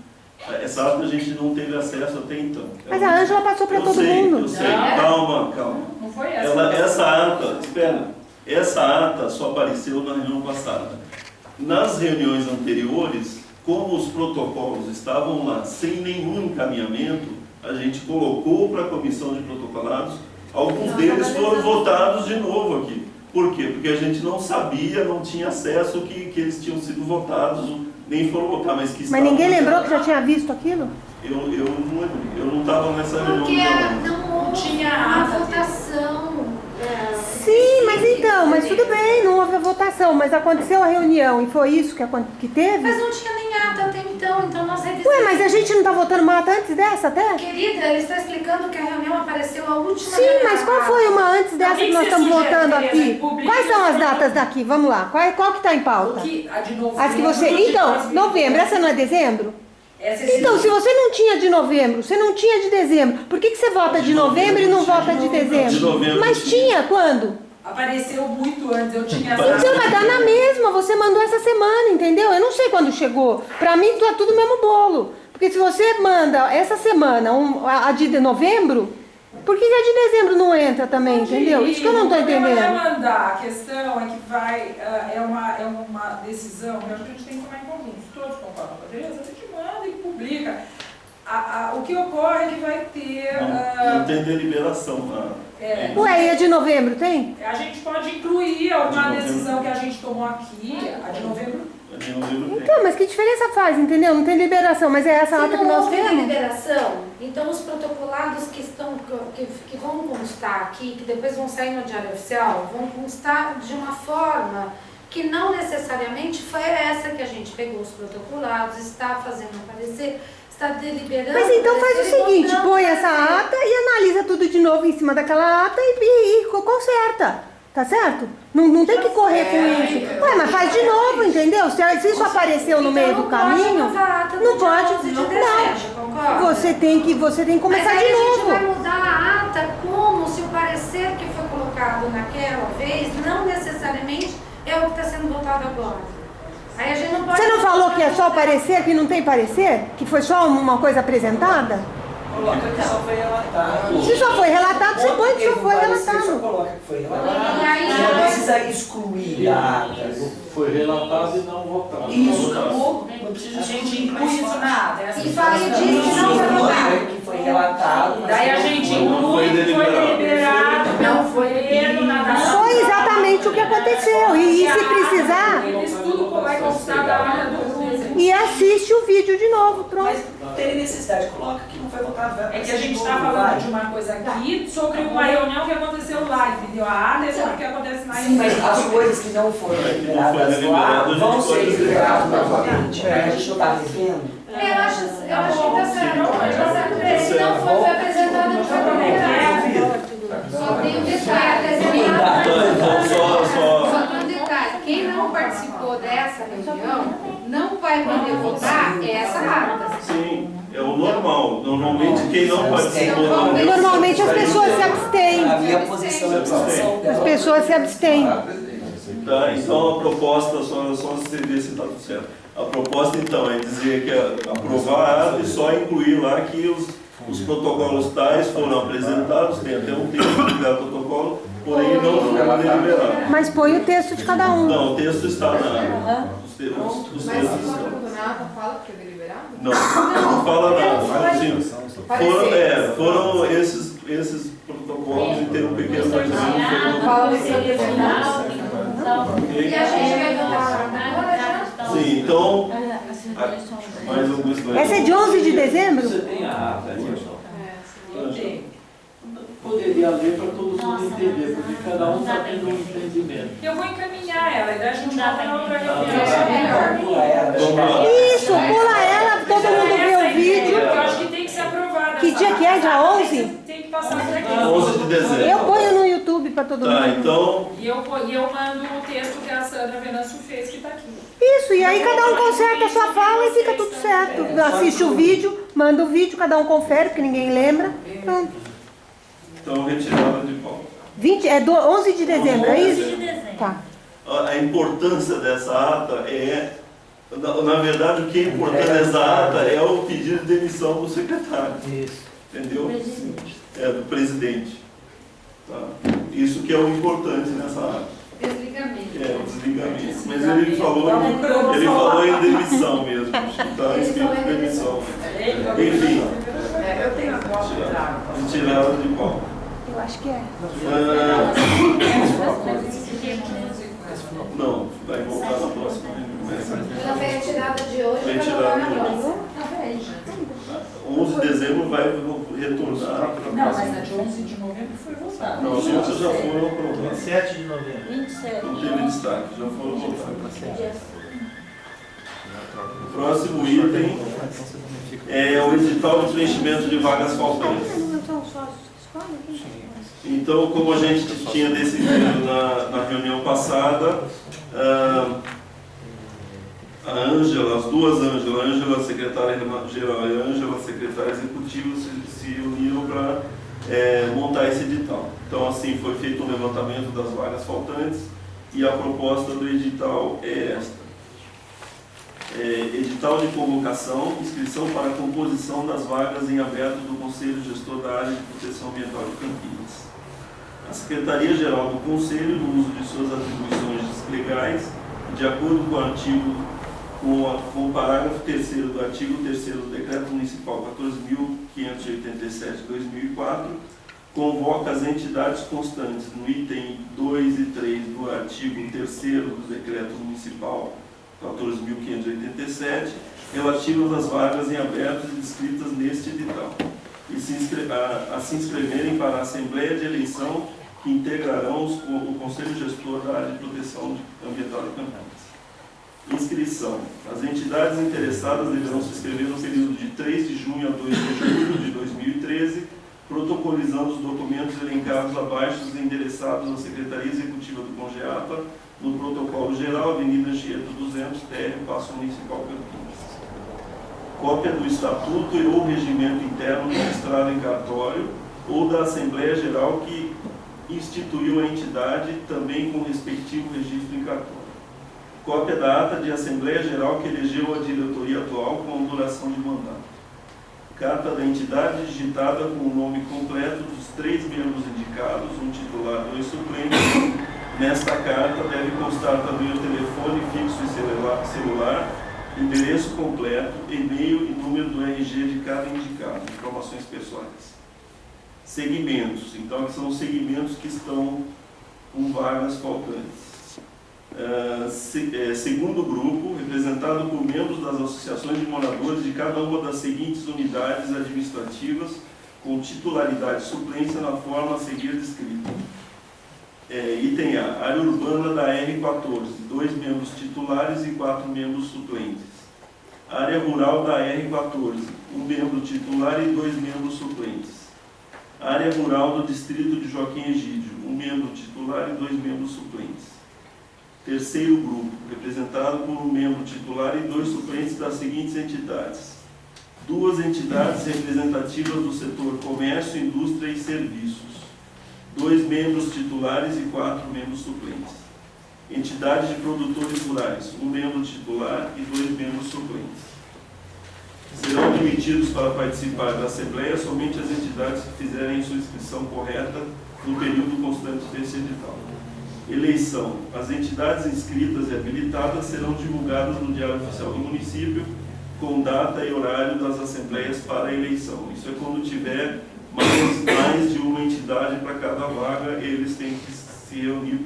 Essa ata a gente não teve acesso até então. Mas a Ângela passou para todo mundo. Eu sei, calma. Não foi essa. Essa ata, espera, essa ata só apareceu na reunião passada. Nas reuniões anteriores, como os protocolos estavam lá sem nenhum encaminhamento, a gente colocou para a comissão de protocolados, alguns deles foram votados de novo aqui. Por quê? Porque a gente não sabia, não tinha acesso que eles tinham sido votados, nem foram votar, mas que estavam. Mas ninguém lembrou que já tinha visto aquilo? Eu não lembrei, eu não estava nessa reunião. Porque não tinha uma ata. votação. Sim, mas então, mas tudo bem, não houve a votação, mas aconteceu a reunião e foi isso que teve? Mas não tinha nem ata até então nós revisamos. Ué, mas a gente não tá votando uma ata antes dessa até? Querida, ele está explicando que a reunião apareceu a última Sim, reunião. mas qual foi uma antes dessa que nós estamos votando aqui? Publica Quais são as isso. datas daqui? Vamos lá, qual que tá em pauta? A de novembro. As que você... Então, novembro, essa não é dezembro? Essa é Então, se você não tinha de novembro, você não tinha de dezembro, por que você vota de novembro e não vota de dezembro? De novembro, Mas sim. tinha quando? Apareceu muito antes, eu tinha Então, mas dá na mesma, você mandou essa semana, entendeu? Eu não sei quando chegou. Pra mim, tá tudo mesmo bolo. Porque se você manda essa semana a de novembro, por que a de dezembro não entra também, entendeu? Isso que eu não tô entendendo. Não vai mandar, a questão é que vai, é uma decisão que a gente tem que tomar em conjunto. Se todos concordam com a Tereza, a gente manda e publica. O que ocorre é que vai ter... Não tem deliberação lá. Ué, e a de novembro tem? A gente pode incluir alguma decisão que a gente tomou aqui, a de novembro. Então, mas que diferença faz, entendeu? Não tem liberação, mas é essa Se ata que não nós houve temos. deliberação, então os protocolados que vão constar aqui, que depois vão sair no Diário Oficial, vão constar de uma forma que não necessariamente foi essa que a gente pegou os protocolados, está fazendo aparecer, está deliberando. Mas então faz o seguinte, votando, põe essa ata e analisa tudo de novo em cima daquela ata e conserta. Tá certo? Não tem que correr com isso. Ué, mas faz de novo, entendeu? Se isso apareceu no meio do caminho, não pode. Não. Você tem que começar Mas aí de a gente novo. vai mudar a ata como se o parecer que foi colocado naquela vez não necessariamente é o que está sendo votado agora. Aí a gente não pode... Você não falou que é só parecer, que não tem parecer? Que foi só uma coisa apresentada? Coloca que só foi relatado. Se só foi relatado, você põe que só foi Só relatado. coloca que foi E relatado. aí, Não precisa excluir a ata. Foi relatado e não votado. Isso, acabou. Não precisa A gente excluir. inclui isso na ata. E fala e diz que não foi votado. Que foi relatado. mas Daí a não gente foi. inclui que foi deliberado, não foi erro, nada. Foi exatamente o que aconteceu. E se precisar, Eles tudo vai constar da ata do e assiste o vídeo de novo, pronto. Mas tem necessidade, coloca que não foi votado. É que a gente está falando de uma coisa aqui sobre uma reunião que aconteceu lá, entendeu? A ata é sobre o que acontece na Sim, mas reunião. as coisas que não foram deliberadas lá vão ser deliberadas novamente. A gente não está revendo. Eu acho que está certo. Se não foi apresentado, não foi deliberado. Só tem um detalhe, Então, só tem um detalhe. Quem não participou dessa reunião não vai poder votar essa ata. sim, é o normal. Normalmente quem não participou da reunião... Normalmente as pessoas se abstêm. A minha posição é a posição As dela. pessoas se abstêm. Tá, então a proposta, só se ver se está tudo certo. A proposta então é dizer que aprovar a ata e só incluir lá que os protocolos tais foram apresentados, tem até um texto de cada protocolo, porém não foram deliberados. Mas põe o texto de cada um. Não, o texto está na... Os Mas textos se for estão... do nada, fala que é deliberado? Não fala nada. Assim, foram esses protocolos e tem um pequeno parecer. Fala que é deliberado. E a gente vai votar agora já? Sim, então, mais alguns dois. Essa é de 11 de dezembro? Você tem a ata aí, Eu tenho. poderia ler para todo mundo Nossa, entender, mas porque cada um não dá está pra tendo um entender. entendimento. Eu vou encaminhar ela e daí a gente Não dá vai pra para outra entender. reunião. Pula ela. Isso, pula ela, todo mundo vê o vídeo. Eu acho que tem que ser aprovada. Que dia que é? Dia 11? Tem que passar por aqui. 11 de dezembro. Eu ponho no YouTube para todo Tá, mundo. então, E eu mando o texto que a Sandra Venâncio fez, que está aqui. Isso, e aí cada um conserta a sua fala e fica tudo certo. Assiste o vídeo, manda o vídeo, cada um confere, porque ninguém lembra. Pronto. então retirada de pauta. 11 de dezembro, é 11 isso? de dezembro. Tá. A importância dessa ata na verdade, o que é importante nessa ata é o pedido de demissão do secretário. Isso. Entendeu? Presidente. Do presidente. Tá? Isso que é o importante nessa ata. Desligamento. O desligamento. Mas ele falou em demissão mesmo. Está escrito demissão. Enfim, Eu tenho a foto de lá. retirada de pauta. Eu acho que é. Não, vai voltar na próxima. Ela foi retirada de hoje Foi para retirada voltar na de hoje. próxima. 11 de dezembro vai retornar para a Não, mas próxima. na de 11 de novembro foi votada. Não, as outras já foram aprovadas. 7 de novembro. 27. Não teve destaque, já foram votadas. O próximo item é o edital de preenchimento de vagas faltantes. Então, como a gente tinha decidido na reunião passada, a Ângela, as duas Ângelas, a Ângela secretária-geral e a Ângela secretária executiva, se uniram para montar esse edital. Então, assim, foi feito um levantamento das vagas faltantes e a proposta do edital é esta. Edital de convocação, inscrição para a composição das vagas em aberto do Conselho Gestor da Área de Proteção Ambiental de Campinas. A Secretaria-Geral do Conselho, no uso de suas atribuições legais, de acordo com o parágrafo 3º do artigo 3º do Decreto Municipal 14.587 de 2004, convoca as entidades constantes no item 2 e 3 do artigo 3º do Decreto Municipal 14.587, relativas às vagas em aberto e descritas neste edital, e a se inscreverem para a Assembleia de Eleição que integrarão o Conselho Gestor da Área de Proteção Ambiental de Campinas. Inscrição. As entidades interessadas deverão se inscrever no período de 3 de junho a 2 de julho de 2013, protocolizando os documentos elencados abaixo e endereçados à Secretaria Executiva do CONGEAPA, no protocolo geral, Avenida Anchieta 200, TR, Paço Municipal Campinas. Cópia do Estatuto e ou Regimento Interno registrado em cartório ou da Assembleia Geral que instituiu a entidade, também com respectivo registro em cartório. Cópia da ata de Assembleia Geral que elegeu a diretoria atual com duração de mandato. Carta da entidade digitada com o nome completo dos 3 membros indicados, um titular e 2 suplentes. Nesta carta deve constar também o telefone fixo e celular, endereço completo, e-mail e número do RG de cada indicado, informações pessoais. Segmentos. Então, que são segmentos que estão com vagas faltantes. Segundo grupo, representado por membros das associações de moradores de cada uma das seguintes unidades administrativas, com titularidade e suplência na forma a seguir descrita. Item A, área urbana da R14, 2 membros titulares e 4 membros suplentes. Área rural da R14, 1 membro titular e 2 membros suplentes. Área rural do distrito de Joaquim Egídio, 1 membro titular e 2 membros suplentes. Terceiro grupo, representado por 1 membro titular e 2 suplentes das seguintes entidades. 2 entidades representativas do setor comércio, indústria e serviços. 2 membros titulares e 4 membros suplentes. Entidades de produtores rurais, 1 membro titular e 2 membros suplentes. Serão admitidos para participar da Assembleia somente as entidades que fizerem sua inscrição correta no período constante desse edital. Eleição. As entidades inscritas e habilitadas serão divulgadas no Diário Oficial do Município com data e horário das assembleias para a eleição. Isso é quando tiver mais de uma entidade para cada vaga, eles têm que se reunir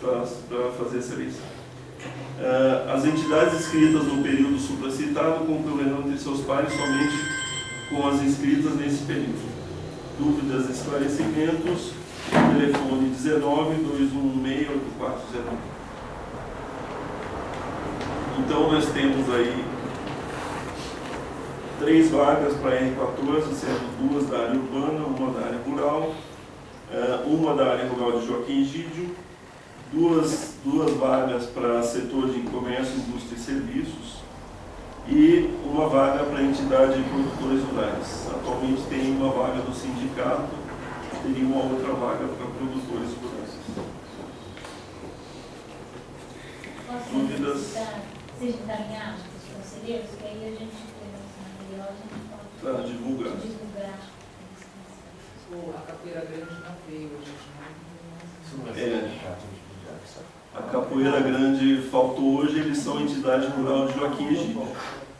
para fazer essa eleição. As entidades inscritas no período supracitado concorrerão entre seus pares somente com as inscritas nesse período. Dúvidas, esclarecimentos, telefone 19-216-8401. Então nós temos aí 3 vagas para R14, sendo 2 da área urbana, 1 da área rural, 1 da área rural de Joaquim Egídio, 2 vagas para setor de comércio, indústria e serviços e 1 vaga para entidade de produtores rurais. Atualmente tem 1 vaga do sindicato, teria uma outra vaga para produtores rurais. Dúvidas? Seja encaminhado para os conselheiros, que aí a gente tem esse material, a gente pode Para divulgar. A Capoeira Grande não veio hoje. A Capoeira Grande faltou hoje, eles são entidade rural de Joaquim Egídio.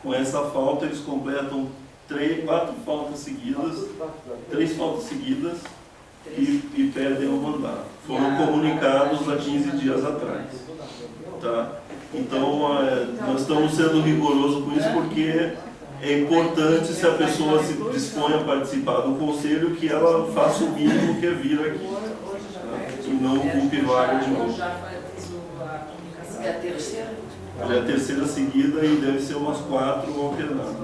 Com essa falta, eles completam 3 faltas seguidas e perdem o mandato. Foram comunicados há 15 dias atrás. Tá? Então, nós estamos sendo rigorosos com isso porque é importante, se a pessoa se dispõe a participar do conselho, que ela faça o mínimo que é vir aqui. Tá? E não ocupe vaga de novo. É a terceira? Já é a terceira seguida e deve ser umas 4 alternadas.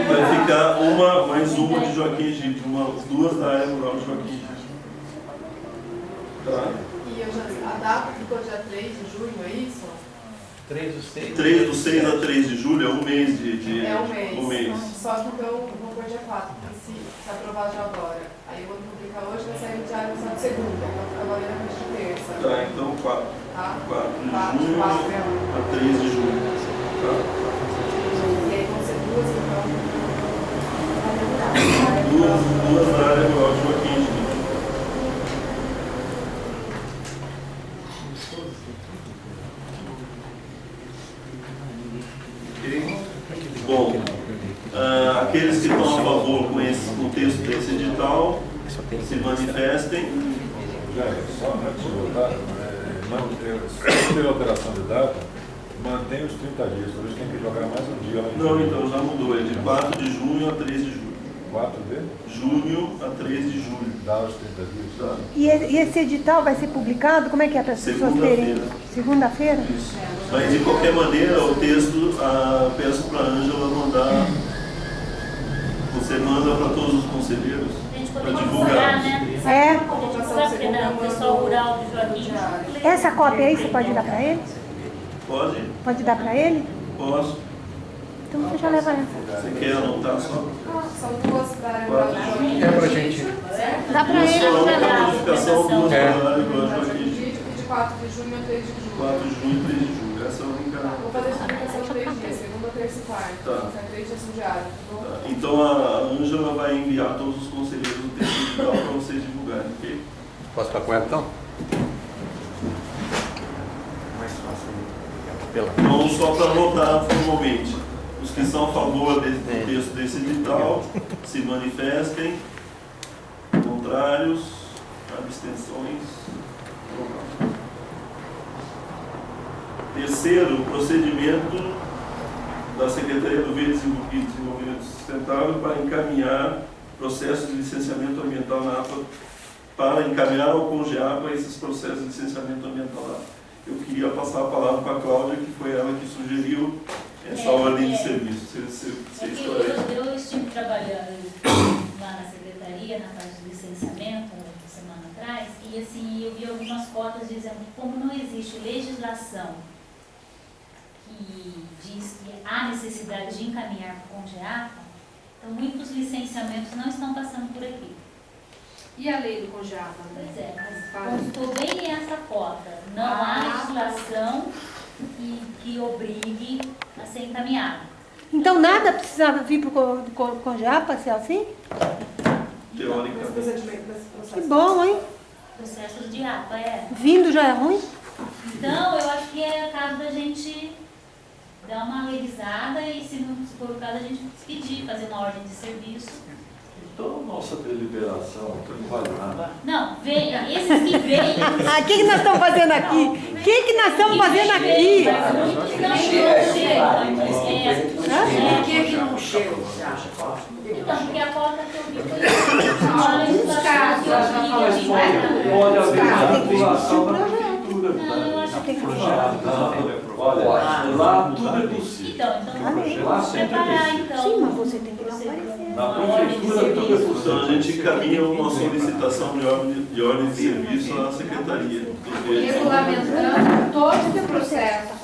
Vai ficar mais uma de Joaquim Egídio, 2 da área rural de Joaquim Egídio. Tá? E a data ficou dia 3 de junho, é isso? 3 do 6. 3 do 6 a 3 de julho é um mês de É um mês. Só que então vou pôr dia 4, porque se aprovar já agora. Aí eu vou publicar hoje, vai sair no diário no segunda, então fica valendo a partir de terça. Tá, então 4. Tá? 4 de junho a 3 de julho. Tá? E aí vão ser 2, então. 2 da área rural de Joaquim Egídio. Bom, aqueles que estão a favor com o texto desse edital, se manifestem. Só antes de votar, se ter alteração de data, mantém os 30 dias, por isso tem que jogar mais um dia lá em Não, então já mudou, é de 4 de junho a 3 de julho. 4 de Junho a 3 de julho. dá os 30 dias. Tá? E esse edital vai ser publicado? Como é que é para as pessoas terem? Segunda-feira? Isso. Mas de qualquer maneira, o texto, peço para a Ângela mandar. Você manda para todos os conselheiros para divulgar. Né? É. O pessoal rural do Joaquim. Essa cópia aí você pode dar para ele? Pode? Pode dar para ele? Posso. Então você já leva essa. Você quer anotar só? São 2 da área rural de Joaquim. É pra gente. Dá para ele. Só a única modificação do área rural de Joaquim. De 4 de junho a 3 de julho. 4 de junho e 3 de julho. Essa é a única. Vou fazer a publicação de 3 dias, segunda, terça e quarta. Tá. São 3 dias no diário. Tá. Então a Ângela vai enviar a todos os conselheiros o texto digital para vocês divulgarem, ok? Posso ficar com ela então? Mais fácil. Então, só para anotar formalmente, os que são a favor do texto desse edital, se manifestem, contrários, abstenções. Terceiro, procedimento da Secretaria do Meio Ambiente e Desenvolvimento Sustentável para encaminhar processo de licenciamento ambiental na APA, para encaminhar ao CONGEAPA esses processos de licenciamento ambiental lá. Eu queria passar a palavra para a Cláudia, que foi ela que sugeriu essa ordem de serviço. Eu estive trabalhando lá na secretaria, na parte de licenciamento, uma semana atrás, e assim, eu vi algumas cotas dizendo que como não existe legislação que diz que há necessidade de encaminhar para o CONGEAPA, então muitos licenciamentos não estão passando por aqui. E a lei do CONGEAPA? Pois é, mas constou bem essa cota. Não há legislação que obrigue a ser encaminhado. Então nada precisava vir para o CONGEAPA ser assim? Teoricamente. Que bom, hein? Processos de APA, é. Vindo já é ruim? Então, eu acho que é caso da gente dar uma revisada e, se não for o caso, a gente pedir, fazer uma ordem de serviço. Então, nossa deliberação não vale nada. Não, esses que vêm... O que nós estamos fazendo aqui? que nós estamos fazendo aqui? Por que não chega, você acha? Então, porque a pauta que eu vi foi a legislação que eu vi. Pode haver manipulação na prefeitura. Não, eu acho que Olha, lá tudo é possível. então vamos preparar, então. Sim, mas você tem que aparecer. Na prefeitura tudo é possível. Então a gente encaminha uma solicitação de ordem de serviço à Secretaria. Regulamentando todos os processos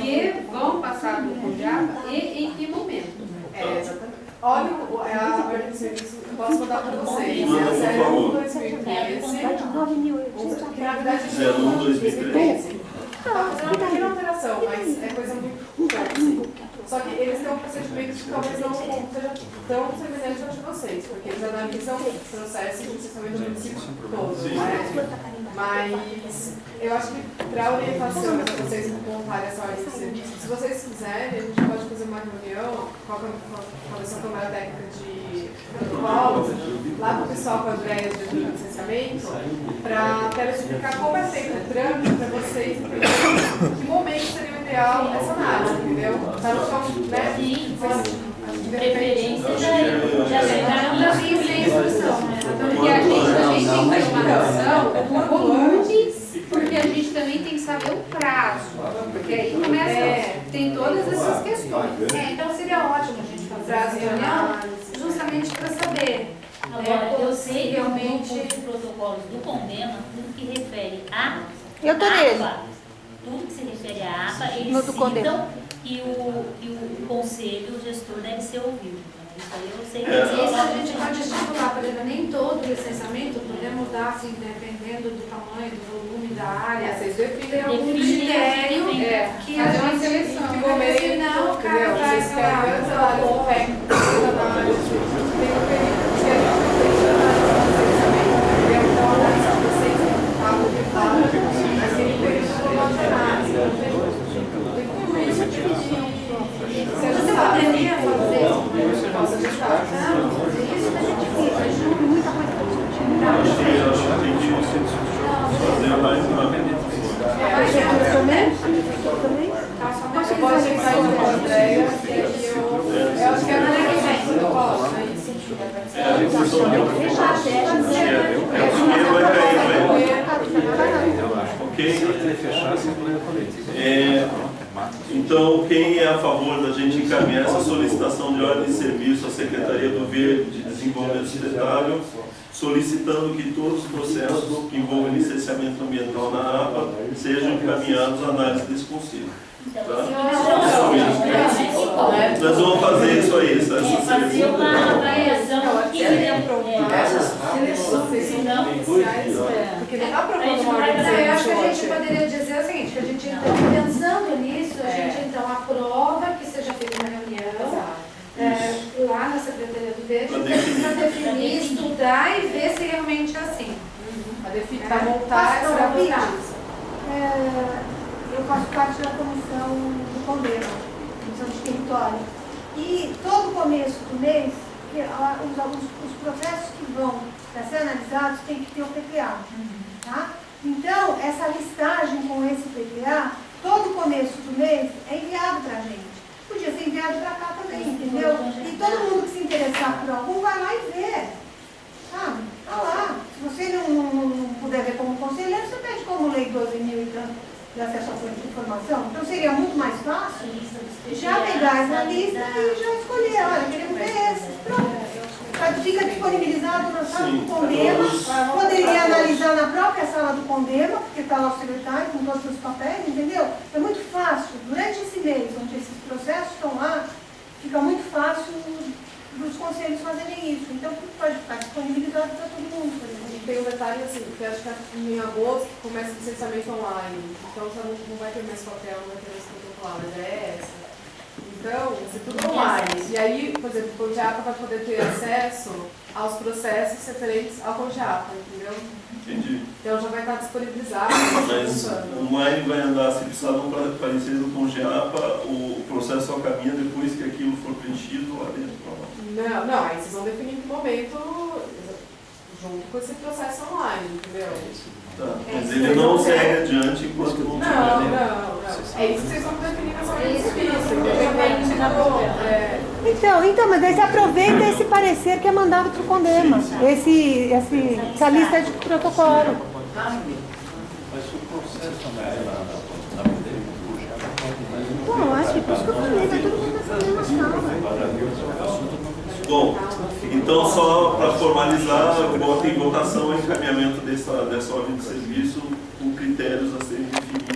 que vão passar do CONJAPA e em que momento. Exatamente. Olha, a ordem de serviço, eu posso mandar para vocês. Manda, por favor. 2013, que na verdade 01/2013. Tá fazendo uma pequena alteração, mas é coisa muito pouca, assim. Só que eles têm um procedimento que talvez não seja tão semelhante ao de vocês, porque eles analisam processos de licenciamento do município todo, né? Mas eu acho que para orientação, para vocês montarem essa ordem de serviço, se vocês quiserem, a gente pode fazer uma reunião com a Comissão Câmara Técnica de Protocolo, lá com o pessoal com a Andréia de licenciamento, para explicar como é feito o trâmite para vocês entenderem que momento seria o ideal essa análise, entendeu? Para não ficar, né? De preferência já chegaram Não também sem instrução, né? Porque a gente também tem que ter uma noção do volume, porque a gente também tem que saber o prazo. Porque aí começa, tem todas essas questões. Então seria ótimo a gente fazer essa reunião justamente para saber. Agora, eu sei que realmente os protocolos do CONDEMA, tudo que refere a Eu tô nele. APA, tudo que se refere à APA, No eles do citam CONDEMA. que o conselho, o gestor deve ser ouvido. Então, isso aí eu sei que Isso a gente pode estipular, por exemplo, nem todo licenciamento podemos dar, assim, dependendo do tamanho, do volume da área. Vocês definem Tem algum Define, critério que a fazer uma gente seleção, porque momento, senão o cara entendeu? vai, Vocês sei lá, querem análise do técnico, análise, tem um período que a gente fez de análise do licenciamento, entendeu? Então, a análise de vocês está publicada, mas tem um período de análise, tem tudo isso que Você poderia fazer isso? posso ajudar. Não, isso a gente fez. Muita coisa pra discutir. Acho que tem que fazer mais uma Você pode chegar aí com a Andréia, e aí eu acho que é a Andréia que vem, eu posso, é isso. a discussão de o dinheiro vai cair, ok? Então, quem é a favor da gente encaminhar essa solicitação de ordem de serviço à Secretaria do Verde de Desenvolvimento Sustentável, solicitando que todos os processos que envolvem licenciamento ambiental na APA sejam encaminhados à análise desse conselho. Tá? Nós vamos fazer isso aí, essa fazer seleção. uma avaliação que Essas seleções são oficiais, porque não dá para fazer uma Então, eu acho que a gente organização. poderia dizer o seguinte, que a gente então, pensando nisso, a gente então aprova que seja feita uma reunião lá na Secretaria do Verde para definir, estudar e ver se realmente é assim. Para montar essa organização. Eu faço parte da comissão do CONDEMA, comissão de território. E todo começo do mês, os processos que vão ser analisados tem que ter o PPA. Tá? Então, essa listagem com esse PPA, todo começo do mês é enviado para a gente. Podia ser enviado para cá também, entendeu? E todo mundo que se interessar por algum vai lá e vê. Sabe? Tá lá. Se você não puder ver como conselheiro, você pede como lei 12.000 e tanto de acesso à informação. Então seria muito mais fácil já pegar essa lista e já escolher, olha, queremos ver esse. Pronto. Fica disponibilizado na sala do CONDEMA, poderia analisar na própria sala do CONDEMA, porque está lá o secretário com todos os papéis, entendeu? É muito fácil. Durante esse mês, onde esses processos estão lá, fica muito fácil dos conselhos fazerem isso. Então, pode ficar disponibilizado para todo mundo, por exemplo. Tem um detalhe assim, porque acho que em agosto começa o licenciamento online, então já não vai ter mais papel, não vai ter mais protocolar, mas é essa. Então, vai ser tudo online. E aí, por exemplo, o CONJAPA vai poder ter acesso aos processos referentes ao CONJAPA, entendeu? Entendi. Então já vai estar disponibilizado. Mas o online vai andar, se precisar de um parecido com o GEAPA, o processo só caminha depois que aquilo for preenchido lá dentro. Não, aí vocês vão definir que momento junto com esse processo online, entendeu? Tá, mas ele não segue adiante enquanto não tiver. Não. É isso que vocês vão definir na sua Então, mas aí você aproveita esse parecer que é mandado para o Condema, essa lista de protocolo. Mas o processo na Bom, acho que por isso que eu falei, tá todo mundo nessa mesma sala. Bom, então só para formalizar, eu boto em votação o encaminhamento dessa ordem de serviço com critérios a serem definidos.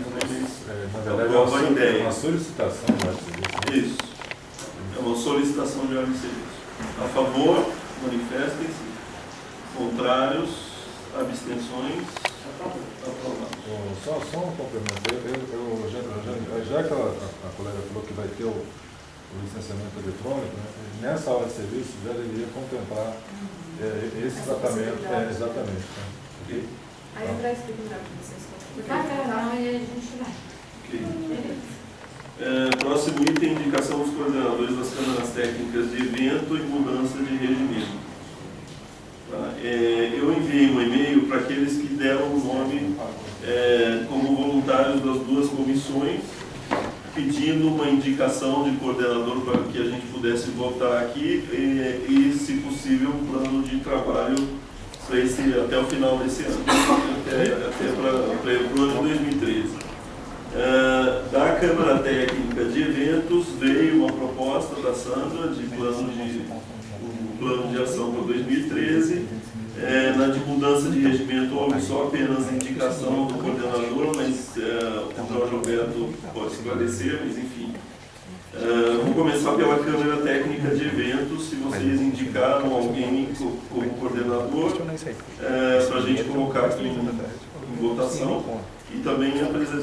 Na verdade, é uma solicitação de ordem de serviço. Isso. É uma solicitação de ordem de serviço. A favor, manifestem-se. Contrários, abstenções. Aprovado. Só um complemento. Já que a colega falou que vai ter o licenciamento eletrônico, né, nessa hora de serviço já deveria contemplar esse tratamento. Exatamente. Tá? Okay? Aí eu já explico melhor para vocês. Não, e a gente vai. Okay. Próximo item, indicação dos coordenadores das câmaras técnicas de evento e mudança de regimento. Tá? Eu enviei um e-mail para aqueles que deram o nome como voluntários das duas comissões, pedindo uma indicação de coordenador para que a gente pudesse votar aqui e se possível, um plano de trabalho até o final desse ano, até para o ano de 2013. Da Câmara Técnica de Eventos veio uma proposta da Sandra de plano de ação para 2013. Na de mudança de regimento houve só apenas indicação do coordenador, mas o Jorge Alberto pode esclarecer, mas enfim. Vou começar pela Câmara Técnica de Eventos, se vocês indicaram alguém como coordenador, para a gente colocar aqui em votação e também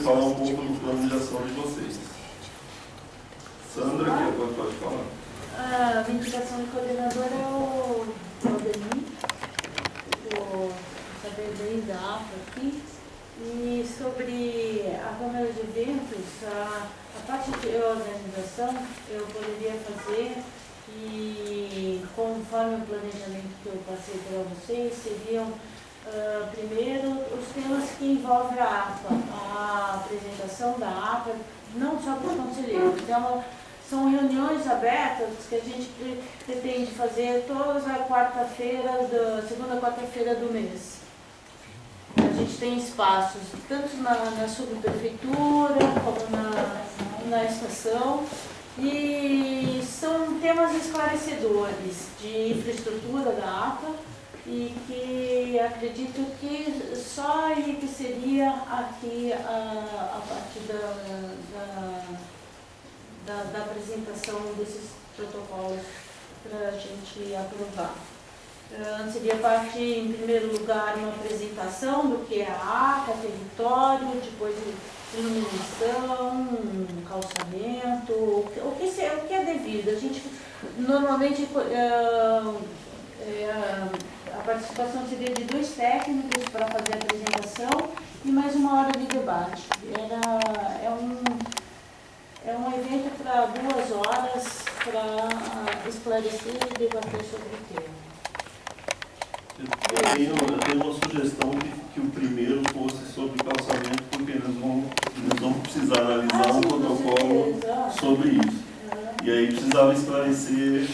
falar um pouco do plano de ação de vocês. Sandra, que agora pode falar. A indicação do coordenador é o Aldemir, vou saber bem da APA aqui. E sobre a Câmara de Eventos, a parte de organização eu poderia fazer e conforme o planejamento que eu passei para vocês, seriam primeiro os temas que envolvem a APA, a apresentação da APA, não só para os conselheiros, são reuniões abertas que a gente pretende fazer todas as segunda quarta-feira do mês. A gente tem espaços tanto na subprefeitura como na estação e são temas esclarecedores de infraestrutura da APA e que acredito que só enriqueceria aqui a partir da apresentação desses protocolos para a gente aprovar. Seria parte, em primeiro lugar, uma apresentação do que é a APA, território, depois iluminação, calçamento, o que é devido. A gente, normalmente, a participação seria de 2 técnicos para fazer a apresentação e mais 1 hora de debate. É um evento para 2 horas para esclarecer e debater sobre o tema. Eu tenho uma sugestão que o primeiro fosse sobre calçamento, porque eles vão precisar analisar um protocolo sobre isso. E aí precisava esclarecer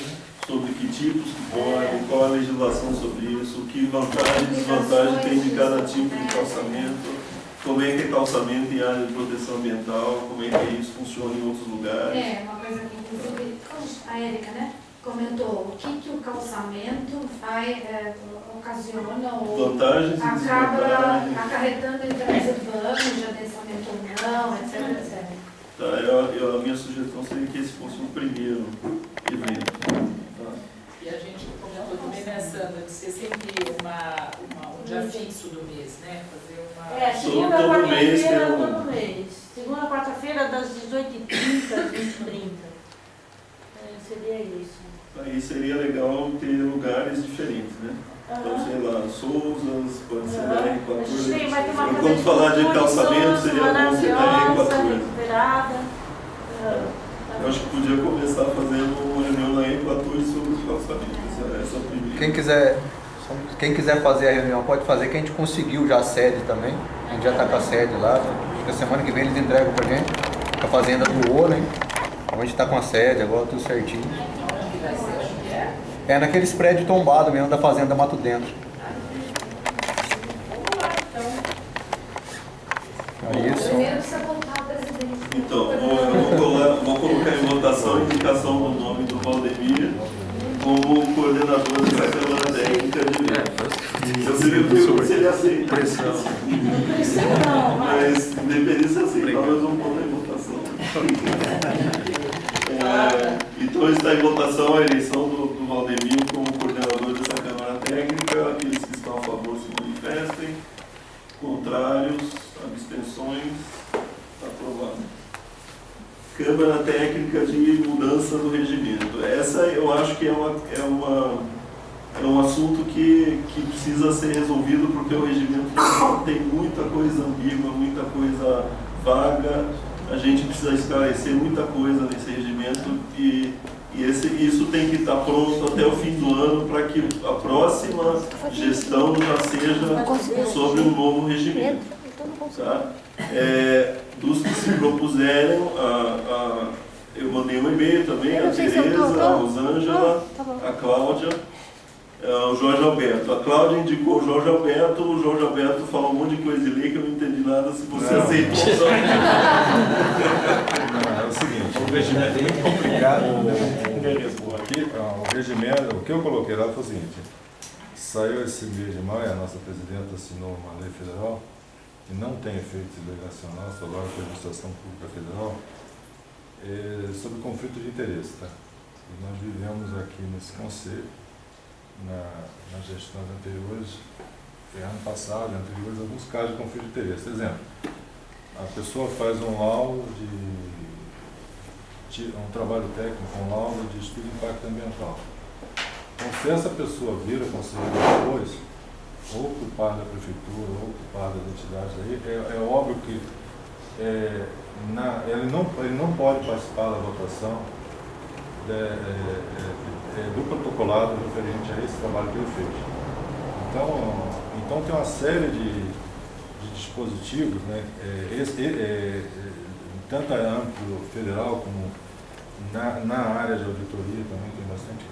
sobre que tipos que podem, qual a legislação sobre isso, que vantagem e desvantagem tem de cada tipo de calçamento, como é que é calçamento em área de proteção ambiental, como é que isso funciona em outros lugares. Uma coisa que inclusive a Érica, né, comentou, o que o calçamento ocasiona ou vantagens e acaba acarretando em termos urbanos, de adensamento ou não, etc. Tá, a minha sugestão seria que esse fosse o primeiro evento. Tá. E a gente comentou também, né, Sandra, de ser sempre um dia fixo do mês, né? Fazer uma... segunda quarta-feira todo mês. Segunda quarta-feira das 18h30 às 20h30. Seria isso. Aí seria legal ter lugares diferentes, né? Então, sei lá, Souzas, pode ser da R14. Quando falar de calçamento, seria bom ser da R14. Eu acho que podia começar fazendo uma reunião na R14 sobre o calçamento. Essa é a primeira. Quem quiser Quem quiser fazer a reunião pode fazer, que a gente conseguiu já a sede também. A gente já está com a sede lá. Acho que a semana que vem eles entregam pra gente. A fazenda do O, né? A gente está com a sede agora, tudo certinho. É naqueles prédios tombados mesmo da fazenda Mato Dentro. É isso. Primeiro precisa voltar ao presidente. Então, vou colocar em votação a indicação do nome do Valdemir como coordenador dessa Câmara Técnica de Eu seria pergunto se ele aceita. Mas, independente se aceitar, nós vamos botar em votação. Então está em votação a eleição do Valdemir como coordenador dessa Câmara Técnica. Aqueles que estão a favor se manifestem. Contrários, abstenções, está aprovado. Câmara Técnica de Mudança do Regimento. Essa eu acho que é um assunto que precisa ser resolvido, porque o regimento tem muita coisa ambígua, muita coisa vaga. A gente precisa esclarecer muita coisa nesse regimento e isso tem que estar pronto até o fim do ano para que a próxima gestão já seja sobre um novo regimento. Tá? Dos que se propuserem, eu mandei um e-mail também, a Tereza, a Rosângela, a Cláudia, o Jorge Alberto. A Cláudia indicou o Jorge Alberto falou um monte de coisa de lei que eu não entendi nada, se você aceitou ou não. É o seguinte, o regimento é muito complicado. O regimento, o que eu coloquei lá foi o seguinte: saiu esse mês de maio, a nossa presidenta assinou uma lei federal que não tem efeito delegacional, só agora com a Administração Pública Federal, sobre conflito de interesse. Tá? E nós vivemos aqui nesse conselho, nas gestões anteriores, ano passado, anteriores, alguns casos de conflito de interesse. Exemplo, a pessoa faz um laudo um trabalho técnico, um laudo de estudo de impacto ambiental. Então, se essa pessoa vira conselheiro depois, ou culpado da prefeitura, ou culpado das entidades aí, é óbvio que ele não pode participar da votação do protocolado referente a esse trabalho que ele fez. Então tem uma série de dispositivos, né, tanto a âmbito federal como na área de auditoria também tem bastante